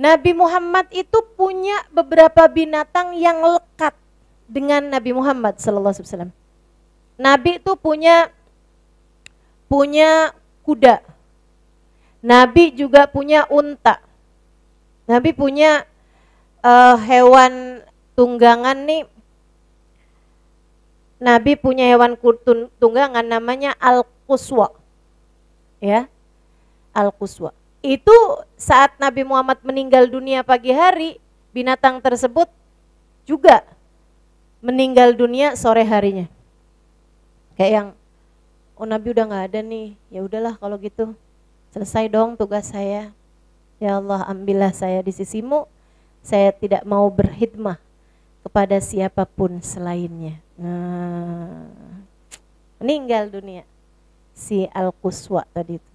Nabi Muhammad itu punya beberapa binatang yang lekat dengan Nabi Muhammad sallallahu alaihi wasallam. Nabi itu punya kuda. Nabi juga punya unta. Nabi punya hewan tunggangan nih. Nabi punya hewan tunggangan namanya Al-Quswa. Ya. Al-Quswa. Itu saat Nabi Muhammad meninggal dunia pagi hari, binatang tersebut juga meninggal dunia sore harinya. Kayak yang Nabi udah nggak ada nih, ya udahlah kalau gitu selesai dong tugas saya. Ya Allah, ambillah saya di sisimu, saya tidak mau berkhidmah kepada siapapun selainnya. Nah, meninggal dunia si Al-Quswa tadi itu.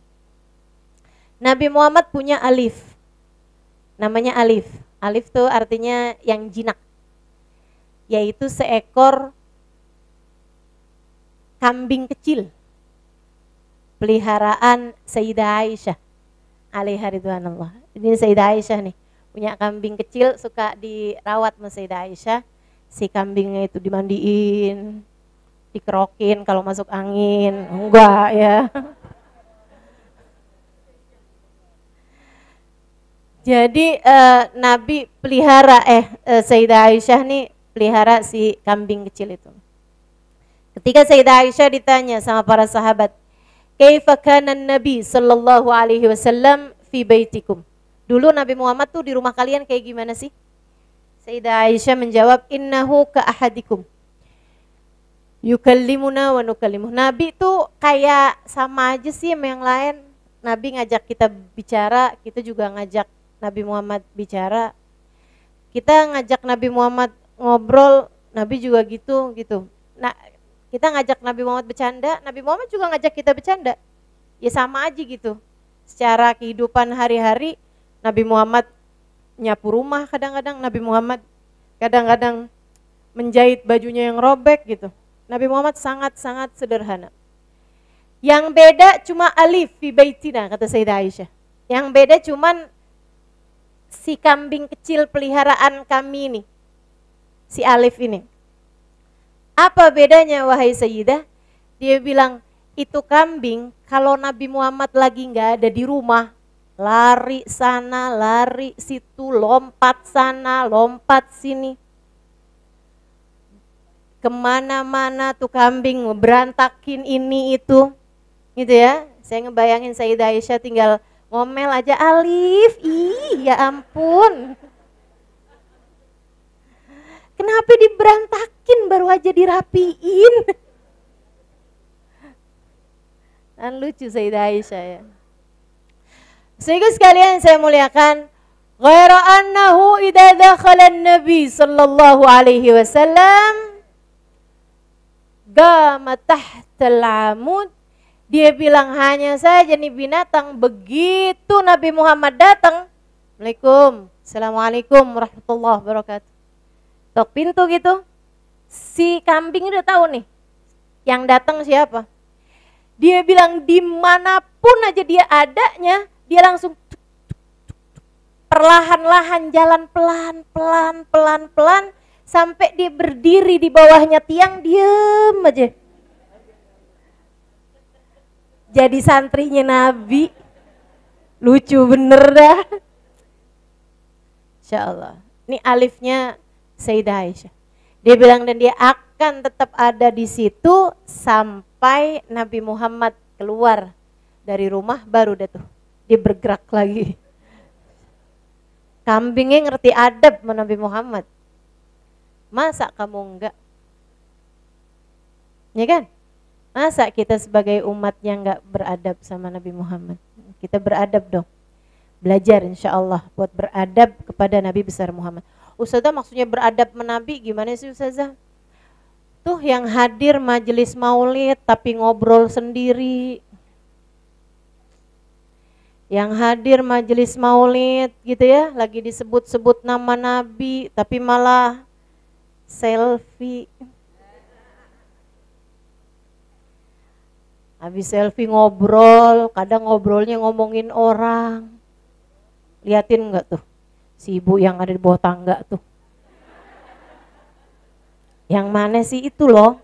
Nabi Muhammad punya alif, namanya alif. Alif itu artinya yang jinak, yaitu seekor kambing kecil peliharaan Sayyidah Aisyah alaiha ridwanullah. Ini Sayyidah Aisyah nih punya kambing kecil, suka dirawat sama Sayyidah Aisyah. Si kambingnya itu dimandiin, dikerokin kalau masuk angin. Enggak ya. Jadi Nabi pelihara Sayyidah Aisyah nih pelihara si kambing kecil itu. Ketika Sayyidah Aisyah ditanya sama para sahabat, "Kaifa kana Nabi sallallahu alaihi wasallam fi baitikum?" Dulu Nabi Muhammad tuh di rumah kalian kayak gimana sih? Sayyidah Aisyah menjawab, "Innahu ka ahadikum. Yukallimuna wa nukallimuh." Nabi tuh kayak sama aja sih sama yang lain. Nabi ngajak kita bicara, kita juga ngajak Nabi Muhammad bicara. Kita ngajak Nabi Muhammad ngobrol, Nabi juga gitu. Nah, kita ngajak Nabi Muhammad bercanda, Nabi Muhammad juga ngajak kita bercanda. Ya sama aja gitu. Secara kehidupan hari-hari, Nabi Muhammad nyapu rumah kadang-kadang, Nabi Muhammad kadang-kadang menjahit bajunya yang robek gitu. Nabi Muhammad sangat-sangat sederhana. Yang beda cuma alif fi baitina, kata Sayyidah Aisyah. Yang beda cuman si kambing kecil peliharaan kami ini, si Alif ini. Apa bedanya wahai Sayyidah? Dia bilang, itu kambing kalau Nabi Muhammad lagi nggak ada di rumah, lari sana, lari situ, lompat sana, lompat sini. Kemana-mana tuh kambing berantakin ini itu. Gitu ya, saya ngebayangin Sayyidah Aisyah tinggal ngomel aja, Alif, ya ampun. Kenapa diberantakin baru aja dirapiin? Dan lucu Sayyidah Aisyah ya. Sehingga sekalian saya muliakan, ghaira annahu idza dakhala an-nabi sallallahu alaihi wasallam gama tahtal amud. Dia bilang hanya saja nih binatang, begitu Nabi Muhammad datang, Assalamualaikum, Assalamualaikum warahmatullahi wabarakatuh. Tok pintu gitu, si kambing udah tahu nih, yang datang siapa. Dia bilang dimanapun aja dia adanya, dia langsung perlahan-lahan jalan pelan-pelan sampai dia berdiri di bawahnya tiang, diem aja. Jadi santrinya Nabi, lucu bener dah. Insya Allah. Ini alifnya Sayyidah Aisyah. Dia bilang dan dia akan tetap ada di situ sampai Nabi Muhammad keluar dari rumah, baru deh tuh dia bergerak lagi. Kambingnya ngerti adab sama Nabi Muhammad. Masa kamu enggak? Ya kan? Masa kita sebagai umat yang enggak beradab sama Nabi Muhammad? Kita beradab dong. Belajar insya Allah buat beradab kepada Nabi besar Muhammad. Ustazah maksudnya beradab menabi gimana sih Ustazah? Tuh yang hadir majelis maulid tapi ngobrol sendiri. Yang hadir majelis maulid gitu ya, lagi disebut-sebut nama Nabi tapi malah selfie. Habis selfie ngobrol, kadang ngobrolnya ngomongin orang. Liatin enggak tuh? Si ibu yang ada di bawah tangga tuh. Yang mana sih itu loh?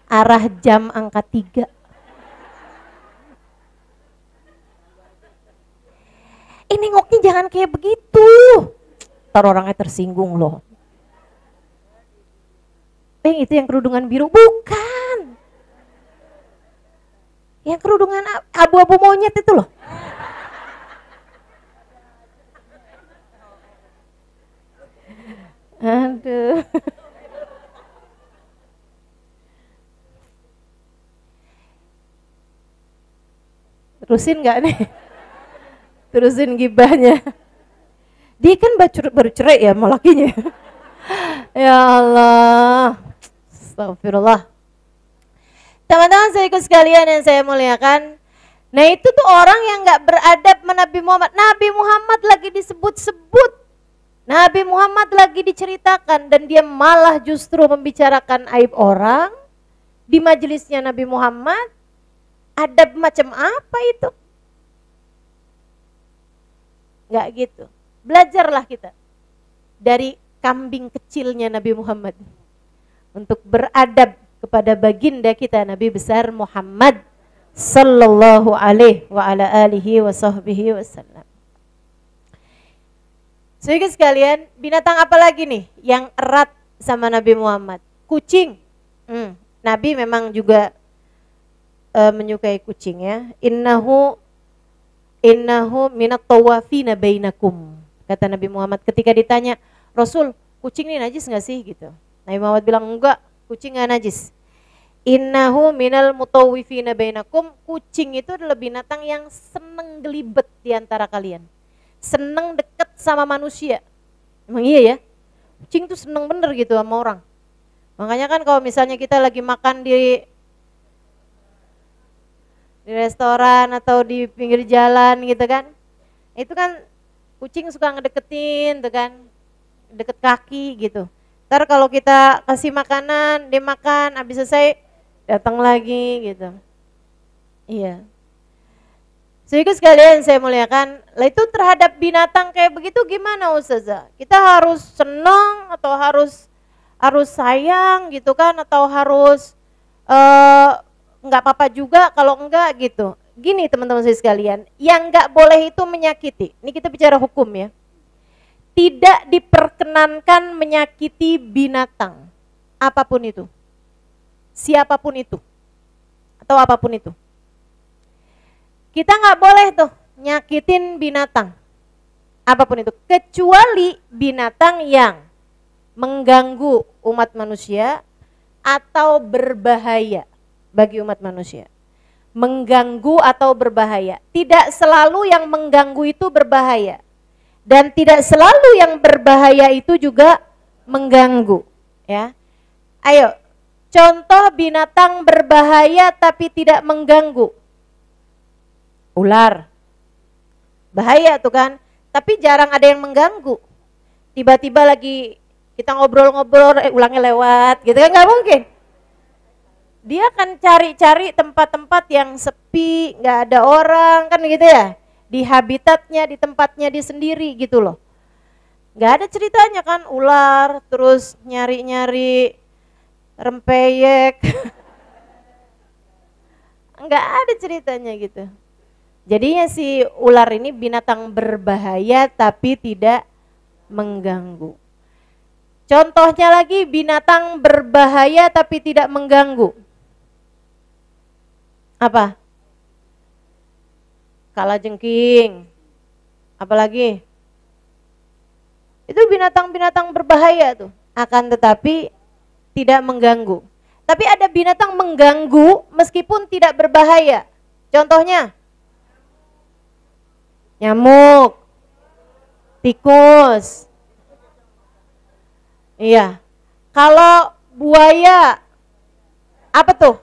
Arah jam angka 3. Nengoknya jangan kayak begitu. Ntar orangnya tersinggung loh. Bang, itu yang kerudungan biru? Bukan. Yang kerudungan abu-abu monyet itu loh. Aduh. Terusin gak nih? Terusin gibahnya. Dia kan baru cerai ya sama lakinya. Ya Allah. Astagfirullah. Teman-teman saya ikut sekalian yang saya muliakan. Nah itu tuh orang yang gak beradab sama Nabi Muhammad. Nabi Muhammad lagi disebut-sebut. Nabi Muhammad lagi diceritakan. Dan dia malah justru membicarakan aib orang. Di majelisnya Nabi Muhammad. Adab macam apa itu? Gak gitu. Belajarlah kita dari kambing kecilnya Nabi Muhammad untuk beradab kepada baginda kita Nabi besar Muhammad sallallahu alaihi wa ala alihi wa sahbihi wasallam. Saudara sekalian, binatang apa lagi nih yang erat sama Nabi Muhammad? Kucing. Nabi memang juga menyukai kucing ya. Innahu minat tawafina bainakum. Kata Nabi Muhammad ketika ditanya, Rasul, kucing ini najis nggak sih gitu. Nabi Muhammad bilang enggak, kucing nggak najis. Innahu minal mutawwifina bainakum. Kucing itu adalah binatang yang seneng gelibet di antara kalian. Seneng deket sama manusia. Emang iya ya? Kucing tuh seneng bener gitu sama orang. Makanya kan kalau misalnya kita lagi makan di restoran atau di pinggir jalan gitu kan, itu kan kucing suka ngedeketin tuh kan, deket kaki gitu. Ntar kalau kita kasih makanan, dia makan, habis selesai datang lagi gitu. Iya. Sehingga sekalian saya muliakan, lah itu terhadap binatang kayak begitu gimana Ustazah? Kita harus senang atau harus sayang gitu kan, atau harus nggak apa-apa juga kalau enggak gitu. Gini teman-teman saya sekalian, yang nggak boleh itu menyakiti. Ini kita bicara hukum ya. Tidak diperkenankan menyakiti binatang, apapun itu, siapapun itu, atau apapun itu. Kita nggak boleh tuh nyakitin binatang, apapun itu, kecuali binatang yang mengganggu umat manusia atau berbahaya bagi umat manusia. Mengganggu atau berbahaya. Tidak selalu yang mengganggu itu berbahaya. Dan tidak selalu yang berbahaya itu juga mengganggu. Ya. Ayo, contoh binatang berbahaya tapi tidak mengganggu. Ular. Bahaya tuh kan. Tapi jarang ada yang mengganggu. Tiba-tiba lagi kita ngobrol-ngobrol, ulangnya lewat gitu kan, nggak mungkin. Dia akan cari-cari tempat-tempat yang sepi, nggak ada orang kan gitu ya, di habitatnya, di tempatnya dia sendiri gitu loh. Nggak ada ceritanya kan ular terus nyari-nyari rempeyek, nggak ada ceritanya gitu. Jadinya si ular ini binatang berbahaya tapi tidak mengganggu. Contohnya lagi binatang berbahaya tapi tidak mengganggu. Apa? Kalajengking. Apalagi? Itu binatang-binatang berbahaya tuh. Akan tetapi tidak mengganggu. Tapi ada binatang mengganggu meskipun tidak berbahaya. Contohnya? Nyamuk. Tikus. Iya. Kalau buaya, apa tuh?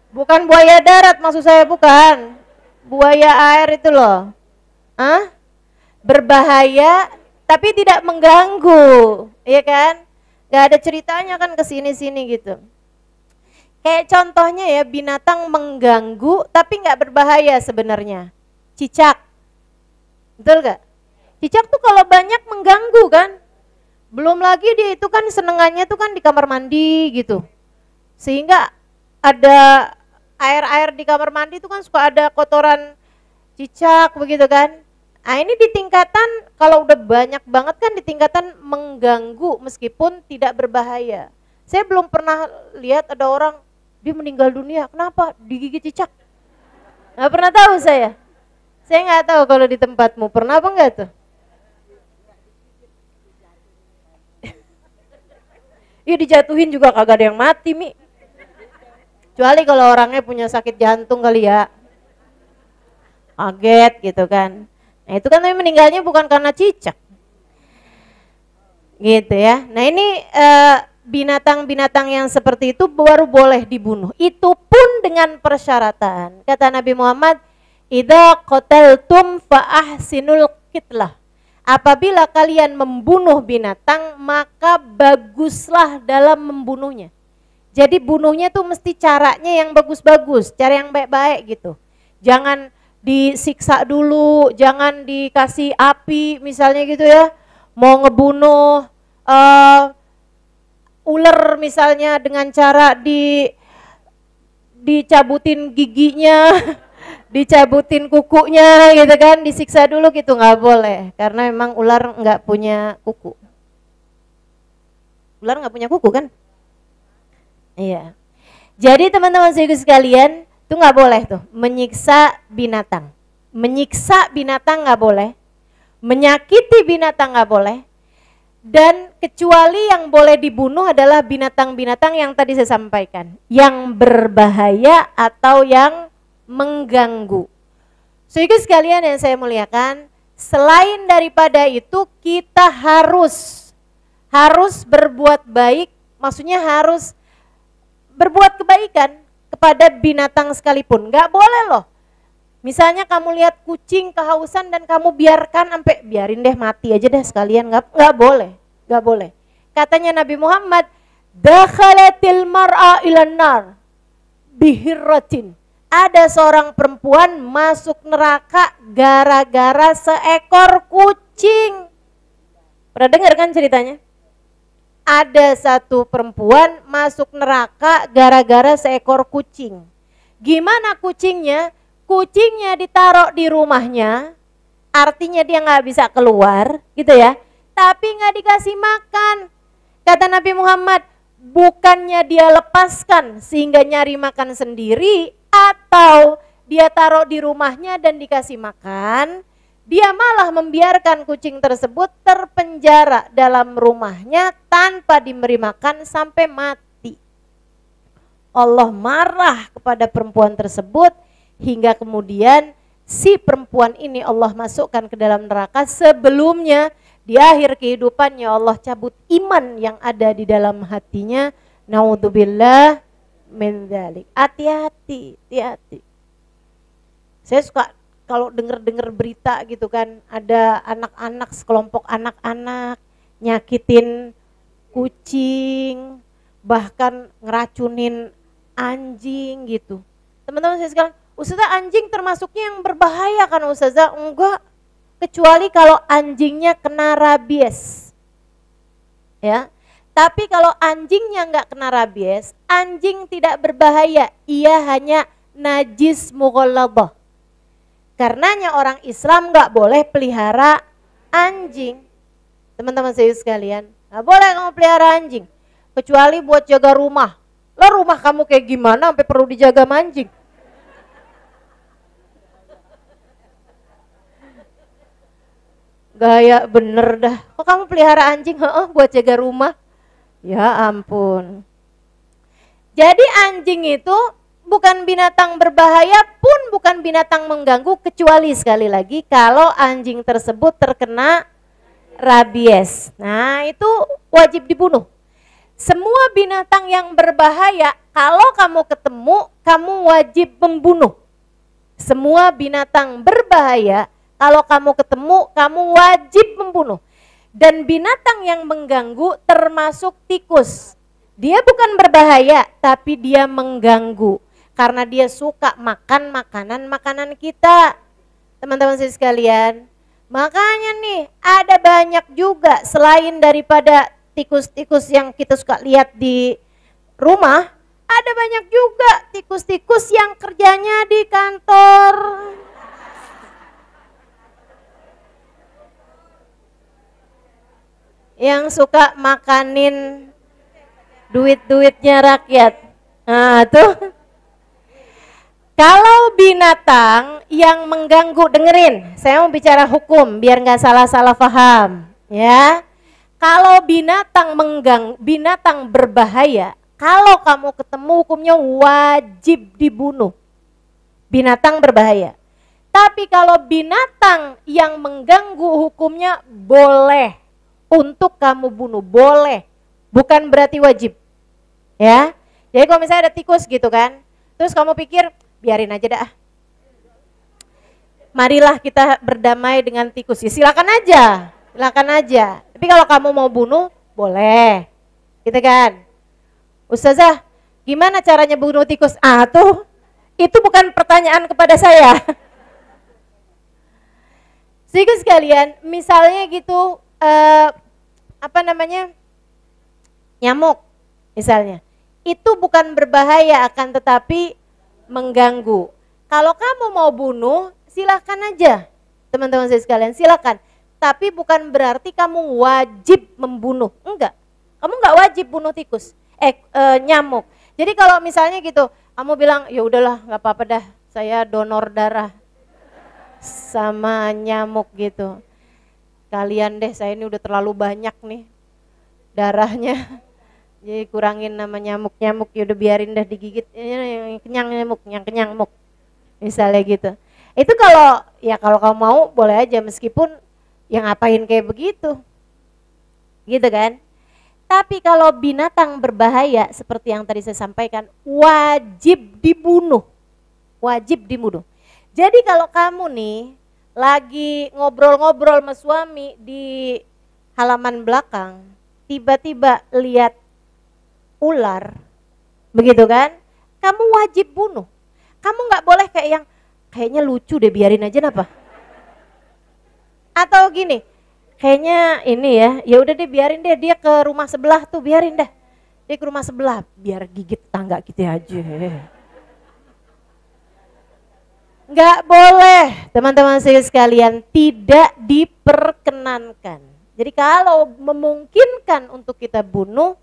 Bukan buaya darat maksud saya, bukan. Buaya air itu loh. Berbahaya tapi tidak mengganggu, iya kan? Gak ada ceritanya kan kesini-sini gitu. Kayak contohnya ya, binatang mengganggu tapi gak berbahaya sebenarnya. Cicak, betul gak? Cicak tuh kalau banyak mengganggu kan. Belum lagi dia itu kan senengannya tuh kan di kamar mandi gitu. Sehingga ada air-air di kamar mandi itu kan suka ada kotoran cicak begitu kan. Nah ini di tingkatan kalau udah banyak banget kan di tingkatan mengganggu meskipun tidak berbahaya. Saya belum pernah lihat ada orang dia meninggal dunia, kenapa? Digigit cicak. Nggak pernah tahu saya. Saya nggak tahu kalau di tempatmu pernah apa enggak tuh? Iya dijatuhin juga kagak ada yang mati Mi. Kecuali kalau orangnya punya sakit jantung kali ya. Kaget gitu kan. Nah itu kan tapi meninggalnya bukan karena cicak. Gitu ya. Nah ini binatang-binatang yang seperti itu baru boleh dibunuh. Itu pun dengan persyaratan. Kata Nabi Muhammad, "Idza qataltum fa ahsinul qitlah." Apabila kalian membunuh binatang, maka baguslah dalam membunuhnya. Jadi bunuhnya tuh mesti caranya yang bagus-bagus, cara yang baik-baik gitu. Jangan disiksa dulu, jangan dikasih api misalnya gitu ya. Mau ngebunuh ular misalnya dengan cara dicabutin giginya, dicabutin kukunya gitu kan, disiksa dulu gitu, nggak boleh. Karena memang ular nggak punya kuku. Ular nggak punya kuku kan? Iya. Jadi teman-teman sekalian, itu nggak boleh tuh menyiksa binatang. Menyiksa binatang nggak boleh, menyakiti binatang nggak boleh. Dan kecuali yang boleh dibunuh adalah binatang-binatang yang tadi saya sampaikan, yang berbahaya atau yang mengganggu. Sehingga sekalian yang saya muliakan, selain daripada itu kita harus berbuat baik, maksudnya harus berbuat kebaikan kepada binatang sekalipun. Gak boleh loh. Misalnya kamu lihat kucing kehausan dan kamu biarkan sampai biarin deh mati aja deh sekalian, nggak boleh, nggak boleh. Katanya Nabi Muhammad, dakhalatil mar'a ilan nar bihirratin. Ada seorang perempuan masuk neraka gara-gara seekor kucing. Pernah dengar kan ceritanya? Ada satu perempuan masuk neraka gara-gara seekor kucing. Gimana kucingnya? Kucingnya ditaruh di rumahnya, artinya dia nggak bisa keluar, gitu ya. Tapi nggak dikasih makan. Kata Nabi Muhammad, bukannya dia lepaskan sehingga nyari makan sendiri, atau dia taruh di rumahnya dan dikasih makan, dia malah membiarkan kucing tersebut terpenjara dalam rumahnya tanpa diberi makan sampai mati. Allah marah kepada perempuan tersebut hingga kemudian si perempuan ini Allah masukkan ke dalam neraka. Sebelumnya di akhir kehidupannya Allah cabut iman yang ada di dalam hatinya. Naudzubillah min dzalik. Hati-hati, hati-hati. Saya suka kalau dengar-dengar berita gitu kan, ada anak-anak, sekelompok anak-anak nyakitin kucing, bahkan ngeracunin anjing gitu. Teman-teman saya sekalian, Ustazah, anjing termasuknya yang berbahaya kan Ustazah? Enggak, kecuali kalau anjingnya kena rabies. Ya. Tapi kalau anjingnya enggak kena rabies, anjing tidak berbahaya, ia hanya najis mughalladhah. Karenanya orang Islam enggak boleh pelihara anjing. Teman-teman saya sekalian, enggak boleh kamu pelihara anjing, kecuali buat jaga rumah. Lah rumah kamu kayak gimana sampai perlu dijaga anjing? Gaya bener dah. Kok kamu pelihara anjing? Buat jaga rumah. Ya ampun. Jadi anjing itu bukan binatang berbahaya pun bukan binatang mengganggu, kecuali sekali lagi kalau anjing tersebut terkena rabies. Nah itu wajib dibunuh. Semua binatang yang berbahaya kalau kamu ketemu, kamu wajib membunuh. Semua binatang berbahaya kalau kamu ketemu, kamu wajib membunuh. Dan binatang yang mengganggu termasuk tikus. Dia bukan berbahaya, tapi dia mengganggu. Karena dia suka makan makanan-makanan kita. Teman-teman sekalian, Makanya nih ada banyak juga selain daripada tikus-tikus yang kita suka lihat di rumah, ada banyak juga tikus-tikus yang kerjanya di kantor. Yang suka makanin duit-duitnya rakyat. Nah tuh. Kalau binatang yang mengganggu, dengerin, saya mau bicara hukum biar nggak salah-salah paham, ya. Kalau binatang binatang berbahaya, kalau kamu ketemu hukumnya wajib dibunuh. Binatang berbahaya. Tapi kalau binatang yang mengganggu hukumnya boleh untuk kamu bunuh, boleh. Bukan berarti wajib. Ya. Jadi kalau misalnya ada tikus gitu kan, terus kamu pikir biarin aja dah. Marilah kita berdamai dengan tikus. Ya, silakan aja, silakan aja. Tapi kalau kamu mau bunuh, boleh, gitu kan? Ustazah, gimana caranya bunuh tikus? Ah tuh, itu bukan pertanyaan kepada saya. Tikus sekalian, misalnya gitu, nyamuk, misalnya, itu bukan berbahaya akan tetapi mengganggu. Kalau kamu mau bunuh, silakan aja, teman-teman saya sekalian, silakan. Tapi bukan berarti kamu wajib membunuh, enggak. Kamu enggak wajib bunuh tikus, nyamuk. Jadi kalau misalnya gitu, kamu bilang ya udahlah, nggak apa-apa dah, saya donor darah sama nyamuk gitu. Kalian deh, saya ini udah terlalu banyak nih darahnya. Jadi kurangin nama nyamuk-nyamuk, ya udah biarin dah digigit yang kenyang nyamuk, misalnya gitu. Itu kalau kamu mau boleh aja, meskipun yang ngapain kayak begitu, gitu kan. Tapi kalau binatang berbahaya seperti yang tadi saya sampaikan, wajib dibunuh, wajib dibunuh. Jadi kalau kamu nih lagi ngobrol-ngobrol sama suami di halaman belakang, tiba-tiba lihat ular, begitu kan? Kamu wajib bunuh. Kamu nggak boleh kayak yang kayaknya lucu deh, biarin aja apa? Atau gini, kayaknya ini ya udah deh biarin deh, dia ke rumah sebelah tuh, biarin dah. Dia ke rumah sebelah, biar gigit tangga gitu aja. Nggak boleh, teman-teman saya sekalian, tidak diperkenankan. Jadi kalau memungkinkan untuk kita bunuh,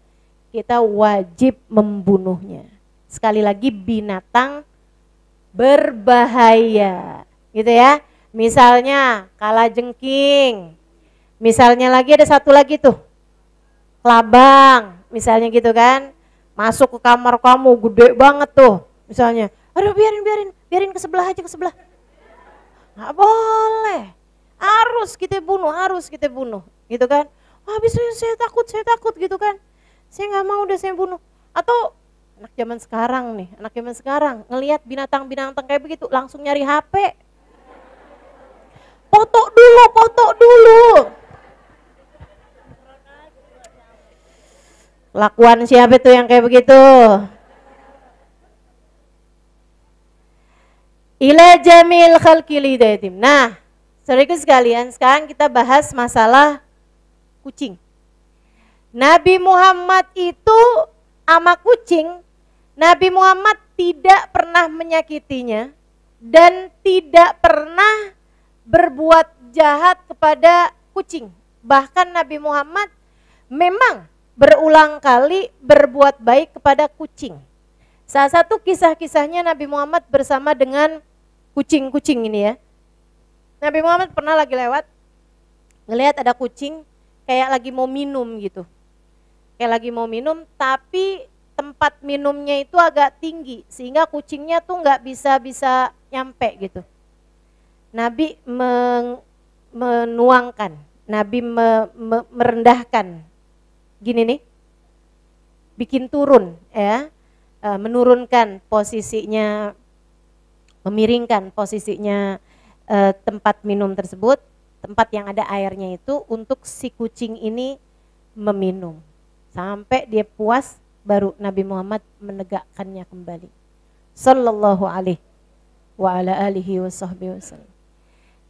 kita wajib membunuhnya. Sekali lagi, binatang berbahaya, gitu ya. Misalnya kalajengking, misalnya lagi ada satu lagi tuh, labang, misalnya gitu kan. Masuk ke kamar kamu, gede banget tuh, misalnya. Aduh biarin ke sebelah aja, ke sebelah. Nggak boleh, harus kita bunuh, gitu kan. Habis saya takut gitu kan. Saya nggak mau udah saya bunuh. Atau anak zaman sekarang ngelihat binatang-binatang kayak begitu langsung nyari HP. Foto dulu. Lakuan siapa tuh yang kayak begitu? Ila jamil khalqil hidayatim. Nah, saudaraku sekalian, sekarang kita bahas masalah kucing. Nabi Muhammad itu ama kucing, Nabi Muhammad tidak pernah menyakitinya dan tidak pernah berbuat jahat kepada kucing. Bahkan Nabi Muhammad memang berulang kali berbuat baik kepada kucing. Salah satu kisah-kisahnya Nabi Muhammad bersama dengan kucing-kucing ini ya. Nabi Muhammad pernah lagi lewat, ngelihat ada kucing kayak lagi mau minum gitu. Kayak lagi mau minum, tapi tempat minumnya itu agak tinggi sehingga kucingnya tuh nggak bisa nyampe gitu. Nabi menuangkan, Nabi merendahkan, gini nih, bikin turun ya, menurunkan posisinya, memiringkan posisinya tempat minum tersebut, tempat yang ada airnya itu untuk si kucing ini meminum. Sampai dia puas, baru Nabi Muhammad menegakkannya kembali. Sallallahu alaihi wa ala alihi wa sahbihi wasallam.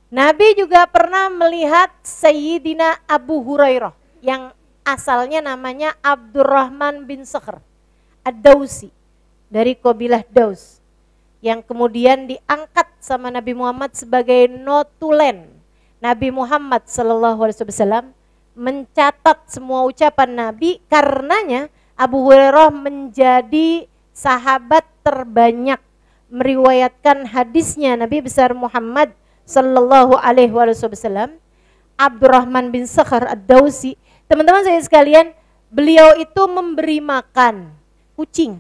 Nabi juga pernah melihat Sayyidina Abu Hurairah yang asalnya namanya Abdurrahman bin Sakhr Ad-Dausi dari kabilah Daus, yang kemudian diangkat sama Nabi Muhammad sebagai notulen. Nabi Muhammad SAW mencatat semua ucapan Nabi, karenanya Abu Hurairah menjadi sahabat terbanyak meriwayatkan hadisnya Nabi besar Muhammad Sallallahu Alaihi Wasallam. Abdurrahman bin Sakhr Ad-Dausi, teman-teman saya sekalian, beliau itu memberi makan kucing.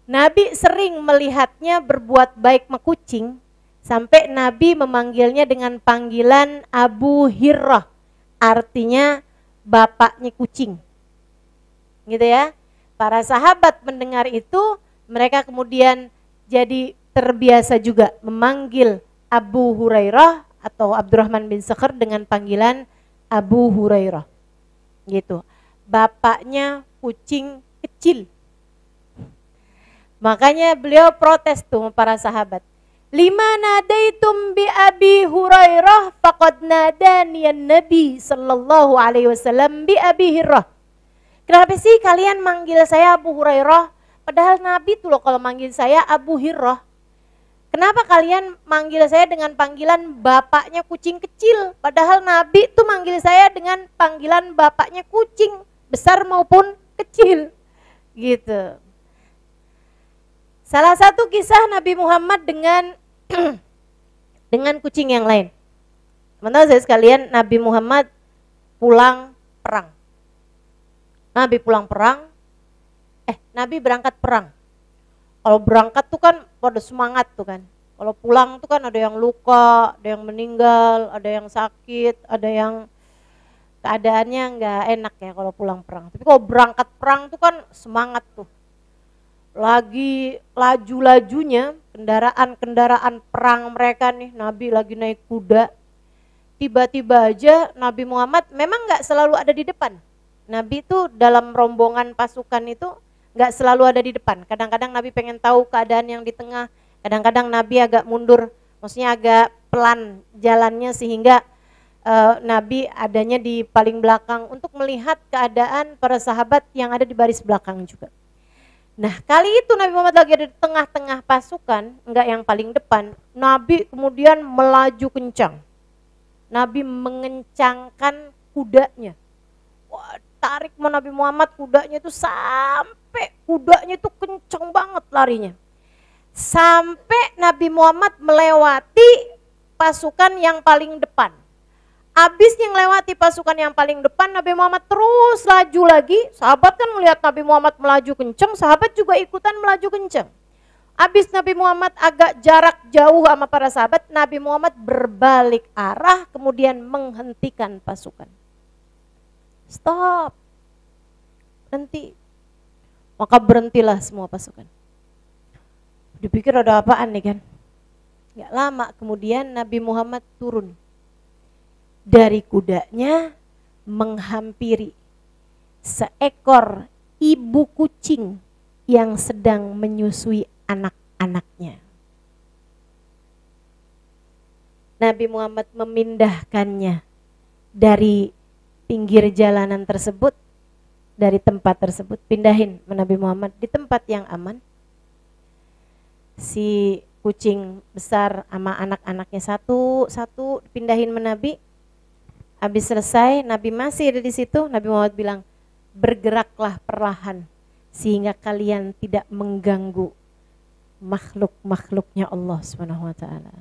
Nabi sering melihatnya berbuat baik sama kucing, sampai Nabi memanggilnya dengan panggilan Abu Hirrah, artinya bapaknya kucing. Gitu ya. Para sahabat mendengar itu, mereka kemudian jadi terbiasa juga memanggil Abu Hurairah atau Abdurrahman bin Sakhr dengan panggilan Abu Hurairah. Gitu. Bapaknya kucing kecil. Makanya beliau protes tuh para sahabat. Lima nadaitum bi Abi Hurairah faqad nadani Nabi sallallahu alaihi wasallam bi Abi Hirrah. Kenapa sih kalian manggil saya Abu Hurairah? Padahal Nabi tuh loh kalau manggil saya Abu Hirrah. Kenapa kalian manggil saya dengan panggilan bapaknya kucing kecil? Padahal Nabi tuh manggil saya dengan panggilan bapaknya kucing, besar maupun kecil. Gitu. Salah satu kisah Nabi Muhammad dengan dengan kucing yang lain. Teman-teman saya sekalian, Nabi Muhammad pulang perang. Nabi berangkat perang. Kalau berangkat tuh kan pada semangat tuh kan. Kalau pulang tuh kan ada yang luka, ada yang meninggal, ada yang sakit, ada yang keadaannya nggak enak ya kalau pulang perang. Tapi kalau berangkat perang tuh kan semangat tuh. Lagi laju-lajunya kendaraan-kendaraan perang mereka nih, Nabi lagi naik kuda. Tiba-tiba aja Nabi Muhammad memang nggak selalu ada di depan. Nabi tuh dalam rombongan pasukan itu nggak selalu ada di depan. Kadang-kadang Nabi pengen tahu keadaan yang di tengah. Kadang-kadang Nabi agak mundur, maksudnya agak pelan jalannya sehingga Nabi adanya di paling belakang untuk melihat keadaan para sahabat yang ada di baris belakang juga. Nah kali itu Nabi Muhammad lagi ada di tengah-tengah pasukan, enggak yang paling depan. Nabi kemudian melaju kencang. Nabi mengencangkan kudanya. Wah, tarik Nabi Muhammad kudanya itu sampai kudanya itu kencang banget larinya. Sampai Nabi Muhammad melewati pasukan yang paling depan. Habis yang lewati pasukan yang paling depan, Nabi Muhammad terus laju lagi. Sahabat kan melihat Nabi Muhammad melaju kencang, sahabat juga ikutan melaju kencang. Habis Nabi Muhammad agak jarak jauh sama para sahabat, Nabi Muhammad berbalik arah kemudian menghentikan pasukan. Stop. Berhenti. Maka berhentilah semua pasukan. Dipikir ada apaan nih kan? Gak lama kemudian Nabi Muhammad turun dari kudanya menghampiri seekor ibu kucing yang sedang menyusui anak-anaknya. Nabi Muhammad memindahkannya dari pinggir jalanan tersebut, dari tempat tersebut, pindahin Nabi Muhammad di tempat yang aman. Si kucing besar sama anak-anaknya satu-satu pindahin Nabi. Habis selesai, Nabi masih ada di situ. Nabi Muhammad bilang, bergeraklah perlahan sehingga kalian tidak mengganggu makhluk-makhluknya Allah Subhanahu wa taala.